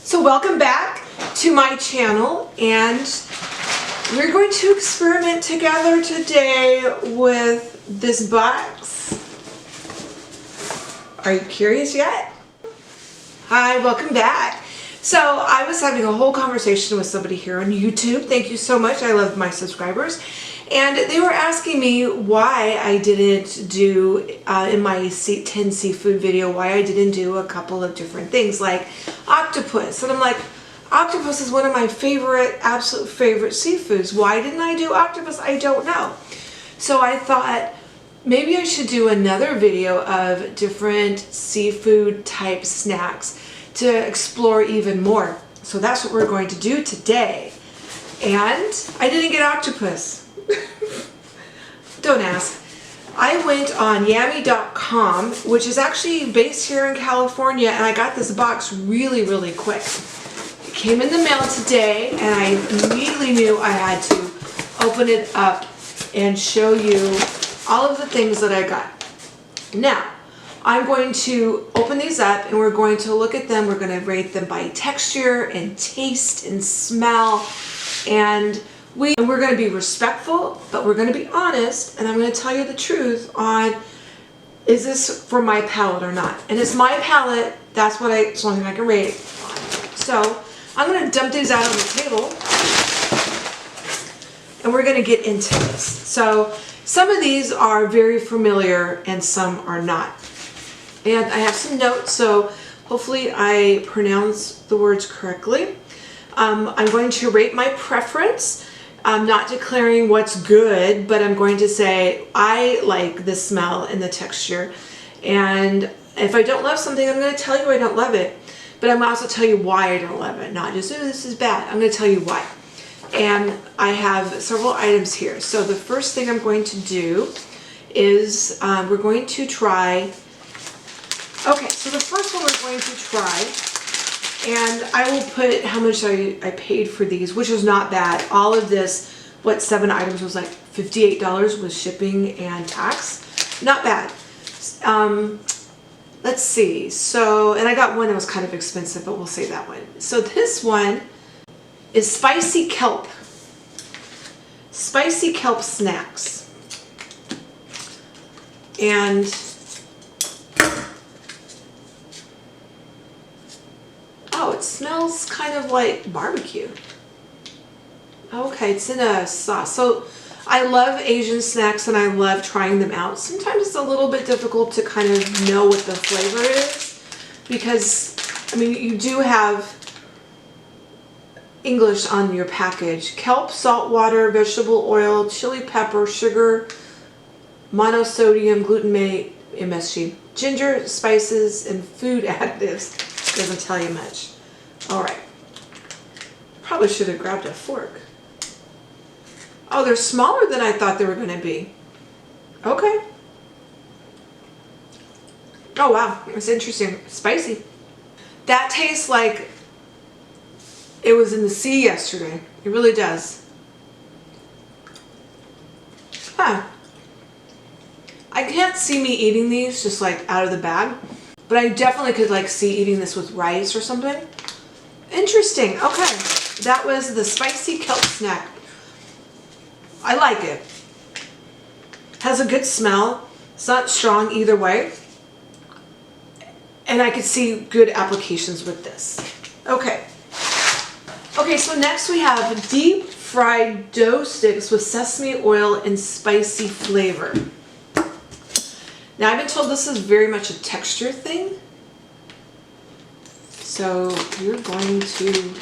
So welcome back to my channel, and we're going to experiment together today with this box. Are you curious yet? Hi, welcome back. So I was having a whole conversation with somebody here on YouTube. Thank you so much. I love my subscribers. And they were asking me why I didn't do, in my 10 seafood video, why I didn't do a couple of different things like octopus. And I'm like, octopus is one of my favorite, absolute favorite seafoods. Why didn't I do octopus? I don't know. So I thought maybe I should do another video of different seafood type snacks to explore even more. So that's what we're going to do today. And I didn't get octopus. Don't ask. I went on Yami.com, which is actually based here in California, and I got this box really quick. It came in the mail today, and I immediately knew I had to open it up and show you all of the things that I got. Now, I'm going to open these up and we're going to look at them. We're going to rate them by texture and taste and smell, and we're going to be respectful, but we're going to be honest, and I'm going to tell you the truth on, is this for my palate or not? And it's my palate, it's the only thing I can rate on. So I'm going to dump these out on the table, and we're going to get into this. So some of these are very familiar and some are not. And I have some notes, so hopefully I pronounce the words correctly. I'm going to rate my preference. I'm not declaring what's good, but I'm going to say I like the smell and the texture. And if I don't love something, I'm going to tell you I don't love it. But I'm also tell you why I don't love it. Not just, oh, this is bad. I'm going to tell you why. And I have several items here. So the first thing I'm going to do is we're going to try. Okay, so the first one we're going to try, and I will put how much I paid for these, which is not bad. All of this, 7 items was like $58 with shipping and tax. Not bad. Let's see. So, and I got one that was kind of expensive, but we'll say that one. So this one is spicy kelp. Spicy kelp snacks. And oh, it smells kind of like barbecue. Okay, it's in a sauce. So I love Asian snacks and I love trying them out. Sometimes it's a little bit difficult to kind of know what the flavor is because, I mean, you do have English on your package. Kelp, salt water, vegetable oil, chili pepper, sugar, monosodium glutamate, MSG, ginger, spices, and food additives. Doesn't tell you much. All right. Probably should have grabbed a fork. Oh, they're smaller than I thought they were going to be. Okay. Oh, wow. It's interesting. Spicy. That tastes like it was in the sea yesterday. It really does. Huh. I can't see me eating these just like out of the bag. But I definitely could like see eating this with rice or something. Interesting. Okay. That was the spicy kelp snack. I like it. Has a good smell. It's not strong either way. And I could see good applications with this. Okay. Okay, so next we have deep fried dough sticks with sesame oil and spicy flavor. Now I've been told this is very much a texture thing. So you're going to get a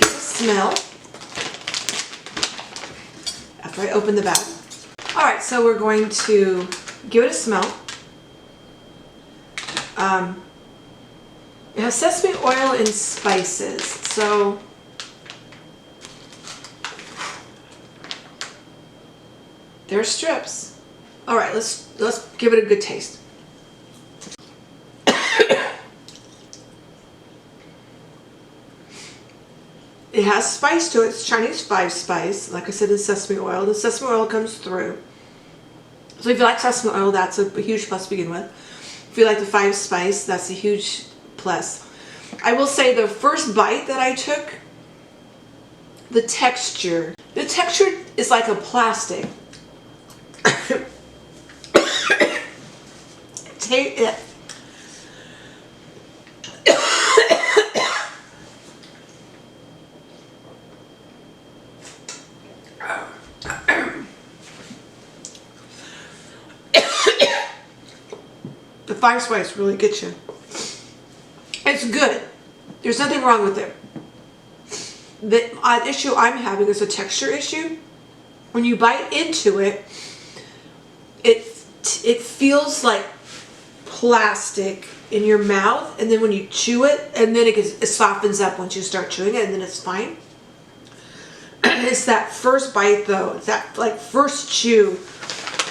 smell after I open the bag. All right, so we're going to give it a smell. It has sesame oil and spices. So there's strips. All right, let's give it a good taste. It has spice to it. It's Chinese 5 spice. Like I said, it's sesame oil. The sesame oil comes through. So if you like sesame oil, that's a huge plus to begin with. If you like the 5 spice, that's a huge plus. I will say the first bite that I took, the texture is like a plastic. Take it. The fire spice really gets you. It's good. There's nothing wrong with it. The issue I'm having is a texture issue. When you bite into it, it feels like plastic in your mouth, and then when you chew it, and then it softens up once you start chewing it, and then it's fine. It's that first bite though, it's that like first chew,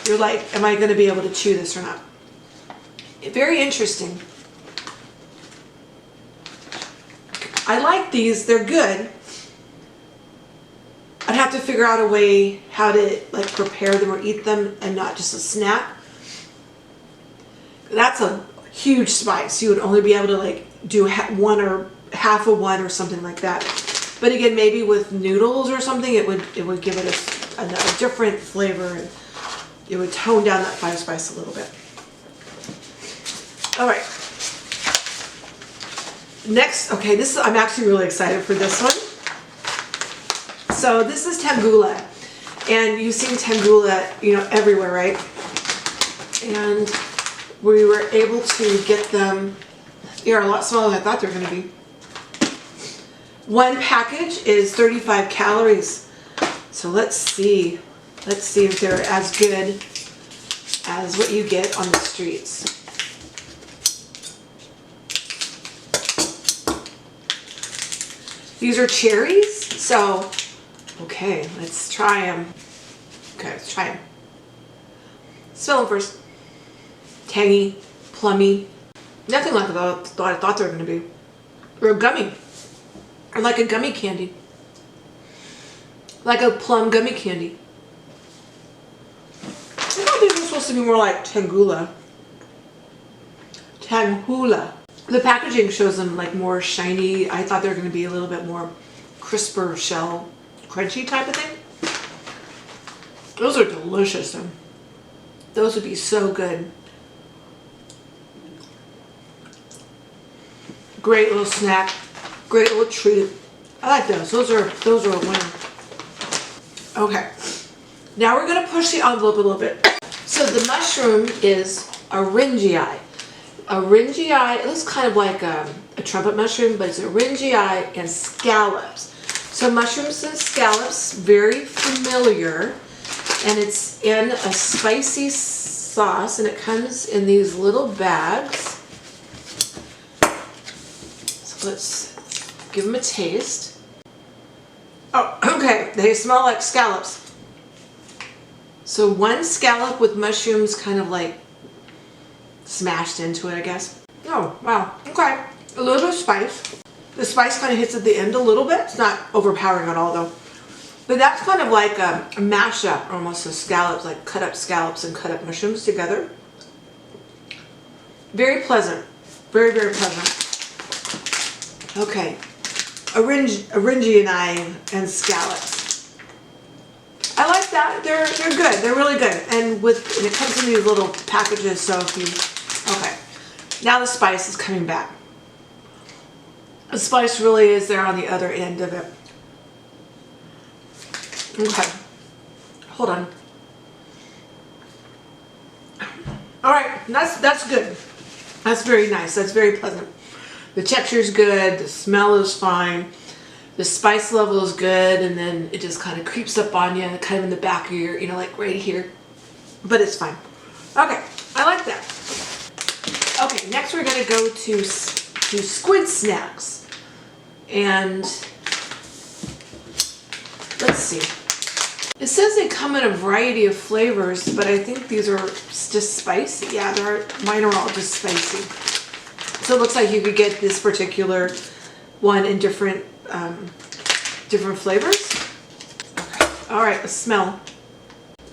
you're like, am I going to be able to chew this or not? Very interesting. I like these, they're good. I'd have to figure out a way how to like prepare them or eat them and not just a snack. That's a huge spice. You would only be able to like do one or half of one or something like that. But again, maybe with noodles or something, it would give it a different flavor, and it would tone down that fire spice a little bit. All right. Next, okay, I'm actually really excited for this one. So this is tangula, and you've seen tangula, everywhere, right? And we were able to get them. They're a lot smaller than I thought they were going to be. One package is 35 calories. So let's see if they're as good as what you get on the streets. These are cherries, so, okay, let's try them. Okay, let's try them. Smell them first. Tangy, plummy. Nothing like I thought they were going to be. Or gummy. Or like a gummy candy. Like a plum gummy candy. I thought these were supposed to be more like tangula. Tanghula. The packaging shows them like more shiny. I thought they were going to be a little bit more crisper shell, crunchy type of thing. Those are delicious though. Those would be so good. Great little snack. Great little treat. I like those. Those are a winner. Okay. Now we're going to push the envelope a little bit. So the mushroom is eryngii. Eryngii, it looks kind of like a trumpet mushroom, but it's eryngii and scallops. So mushrooms and scallops, very familiar, and it's in a spicy sauce, and it comes in these little bags. So let's give them a taste. Oh, okay, they smell like scallops. So one scallop with mushrooms kind of like smashed into it, I guess. Oh, wow. Okay. A little bit of spice. The spice kind of hits at the end a little bit. It's not overpowering at all, though. But that's kind of like a mashup, almost, of scallops, like cut up scallops and cut up mushrooms together. Very pleasant. Very, very pleasant. Okay. Eryngii and scallops. I like that. They're good. They're really good. And it comes in these little packages, so if you... Okay. Now the spice is coming back. The spice really is there on the other end of it. Okay. Hold on. All right. That's good. That's very nice. That's very pleasant. The texture is good. The smell is fine. The spice level is good, and then it just kind of creeps up on you, kind of in the back of your, like right here. But it's fine. Okay. I like that. Okay. Next, we're going to go to squid snacks. And let's see. It says they come in a variety of flavors, but I think these are just spicy. Yeah, mine are all just spicy. So it looks like you could get this particular one in different flavors. Okay. All right, the smell.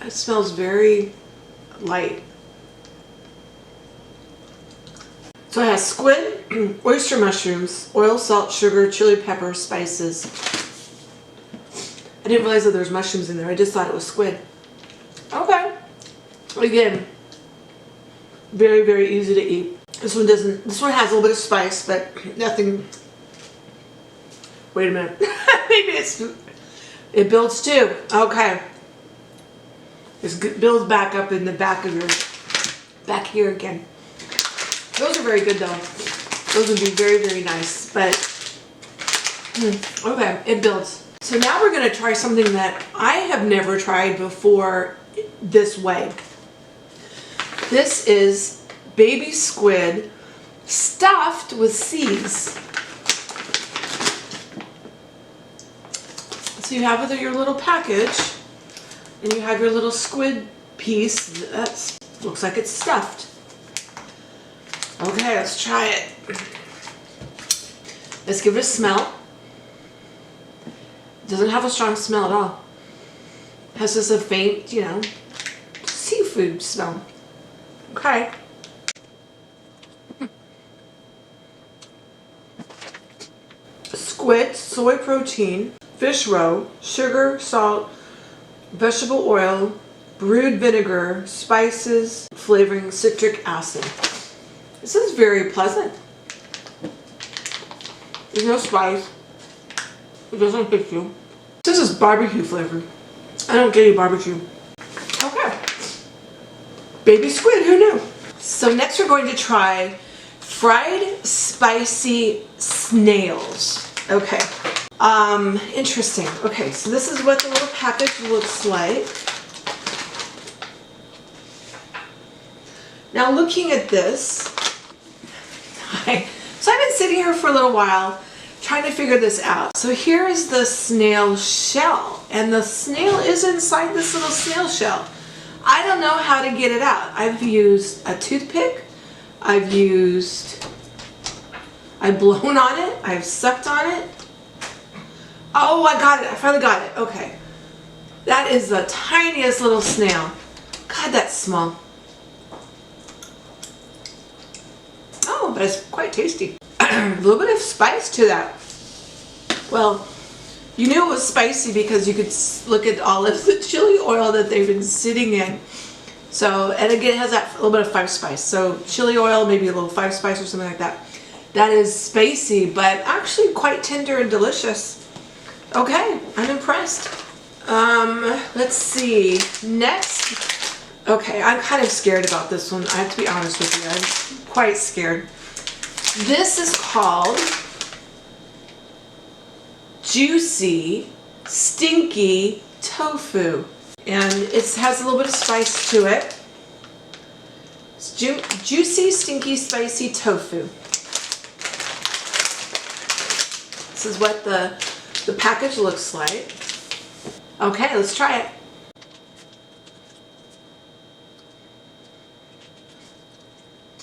It smells very light. So it has squid, oyster mushrooms, oil, salt, sugar, chili pepper, spices. I didn't realize that there's mushrooms in there. I just thought it was squid. Okay. Again, very, very easy to eat. This one has a little bit of spice, but nothing. Wait a minute. Maybe it builds too. Okay. It builds back up in the back of back here again. Those are very good though. Those would be very, very nice, but okay, it builds. So now we're gonna try something that I have never tried before this way. This is baby squid stuffed with seeds. So you have your little package and you have your little squid piece that looks like it's stuffed. Okay, let's try it. Let's give it a smell. It doesn't have a strong smell at all. It has just a faint, seafood smell. Okay. Squid, soy protein, fish roe, sugar, salt, vegetable oil, brewed vinegar, spices, flavoring, citric acid. This is very pleasant. There's no spice. It doesn't hit you. This is barbecue flavored. I don't get any barbecue. Okay. Baby squid, who knew? So next we're going to try fried spicy snails. Okay. Interesting. Okay, so this is what the little package looks like. Now looking at this, so I've been sitting here for a little while trying to figure this out. So here is the snail shell, and the snail is inside this little snail shell. I don't know how to get it out. I've used a toothpick, I've blown on it, I've sucked on it. Oh, I got it. I finally got it. Okay. That is the tiniest little snail. God, that's small. Oh, but it's quite tasty. A little bit of spice to that. Well, you knew it was spicy because you could look at all of the chili oil that they've been sitting in. So, and again, it has that little bit of five spice. So chili oil, maybe a little five spice or something like that. That is spicy, but actually quite tender and delicious. Okay, I'm impressed. Let's see. Next. Okay, I'm kind of scared about this one. I have to be honest with you. I'm quite scared. This is called juicy, stinky tofu. And it has a little bit of spice to it. It's juicy, stinky, spicy tofu. This is what the package looks like. Okay, let's try it.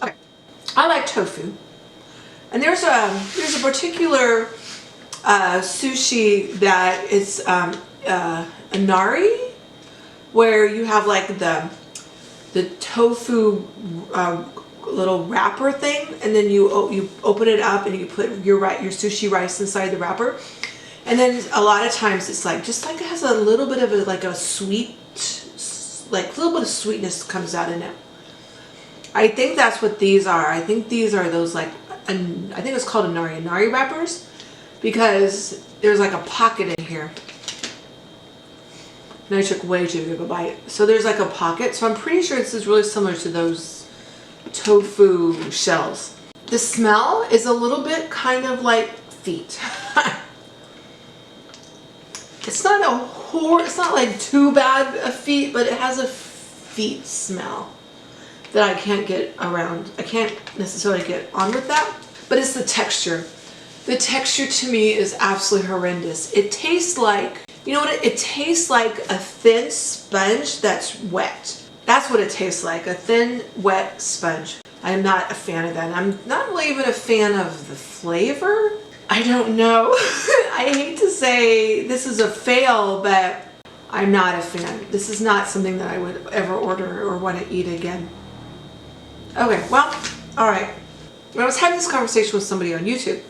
Okay, I like tofu, and there's a particular sushi that is a nari, where you have like the tofu little wrapper thing, and then you open it up and you put your sushi rice inside the wrapper. And then a lot of times it's just like it has a little bit of a sweet, like a little bit of sweetness comes out in it. I think that's what these are. I think these are those I think it's called a nari wrappers, because there's like a pocket in here. And I took way too big of a bite. So there's like a pocket. So I'm pretty sure this is really similar to those tofu shells. The smell is a little bit kind of like feet. It's not like too bad a feet, but it has a feet smell that I can't get around. I can't necessarily get on with that, but it's the texture. The texture to me is absolutely horrendous. It tastes like, you know what, it tastes like a thin sponge that's wet. That's what it tastes like, a thin, wet sponge. I'm not a fan of that. I'm not really even a fan of the flavor. I don't know. I hate to say this is a fail, but I'm not a fan. This is not something that I would ever order or want to eat again. Okay, well, all right. And I was having this conversation with somebody on YouTube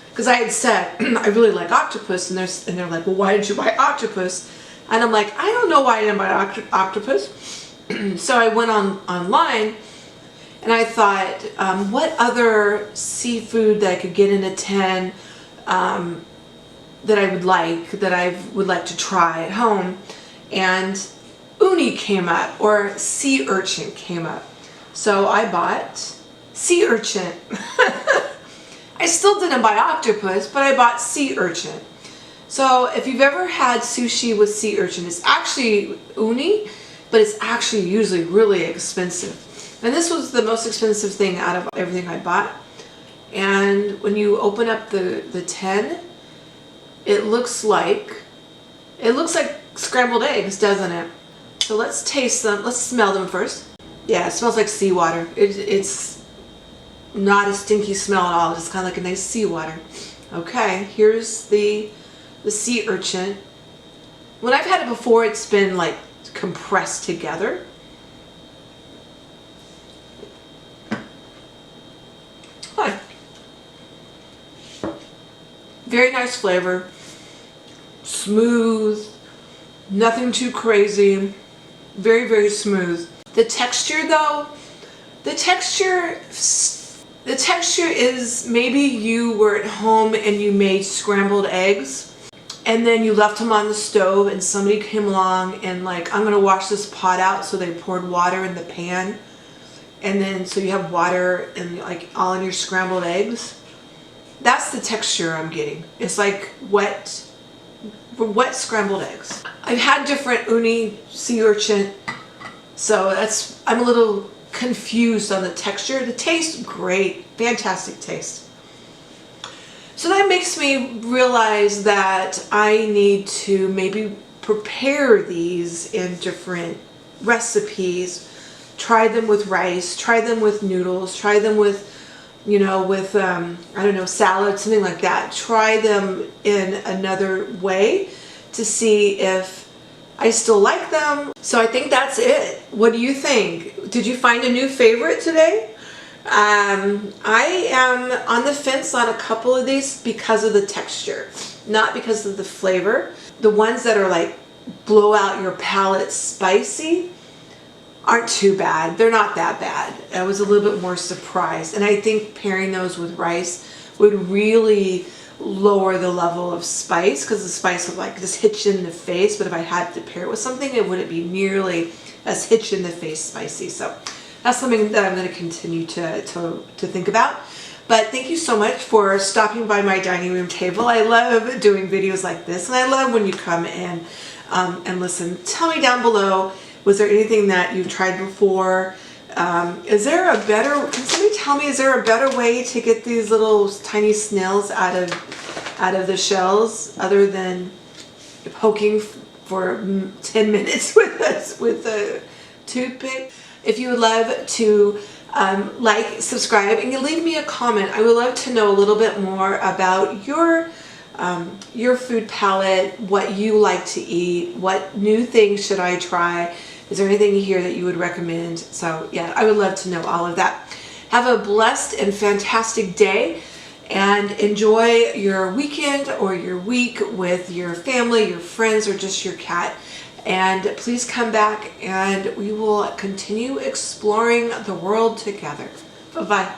because I had said I really like octopus, and they're like, well, why did you buy octopus? And I'm like, I don't know why I didn't buy octopus. So I went online and I thought, what other seafood that I could get in a tin that I would like to try at home, and uni came up, or sea urchin came up. So I bought sea urchin. I still didn't buy octopus, but I bought sea urchin. So if you've ever had sushi with sea urchin, it's actually uni, but it's actually usually really expensive. And this was the most expensive thing out of everything I bought. And when you open up the tin, it looks like scrambled eggs, doesn't it? So let's taste them. Let's smell them first. Yeah, it smells like seawater. It's not a stinky smell at all. It's kind of like a nice seawater. Okay, here's the sea urchin. When I've had it before, it's been like compressed together. Hi. Very nice flavor. Smooth. Nothing too crazy. Very, very smooth. The texture though, the texture is maybe you were at home and you made scrambled eggs and then you left them on the stove and somebody came along and like, I'm gonna wash this pot out, so they poured water in the pan, and then so you have water and like all in your scrambled eggs. That's the texture I'm getting. It's like wet scrambled eggs. I've had different uni, sea urchin, so I'm a little confused on the texture. The taste, great, fantastic taste. So that makes me realize that I need to maybe prepare these in different recipes. Try them with rice, try them with noodles, try them with, I don't know, salad, something like that. Try them in another way to see if I still like them. So I think that's it. What do you think? Did you find a new favorite today? I am on the fence on a couple of these because of the texture, not because of the flavor. The ones that are like blow out your palate spicy aren't too bad. They're not that bad. I was a little bit more surprised. And I think pairing those with rice would really lower the level of spice, because the spice would like just hit you in the face. But if I had to pair it with something, it wouldn't be nearly as hit you in the face spicy. So that's something that I'm going to continue to think about. But thank you so much for stopping by my dining room table. I love doing videos like this, and I love when you come in and listen. Tell me down below, was there anything that you've tried before? Can somebody tell me, is there a better way to get these little tiny snails out of the shells other than poking for 10 minutes with a toothpick? If you would love to like, subscribe, and you leave me a comment. I would love to know a little bit more about your food palette, what you like to eat, what new things should I try. Is there anything here that you would recommend? So yeah, I would love to know all of that. Have a blessed and fantastic day, and enjoy your weekend or your week with your family, your friends, or just your cat. And please come back and we will continue exploring the world together. Bye-bye.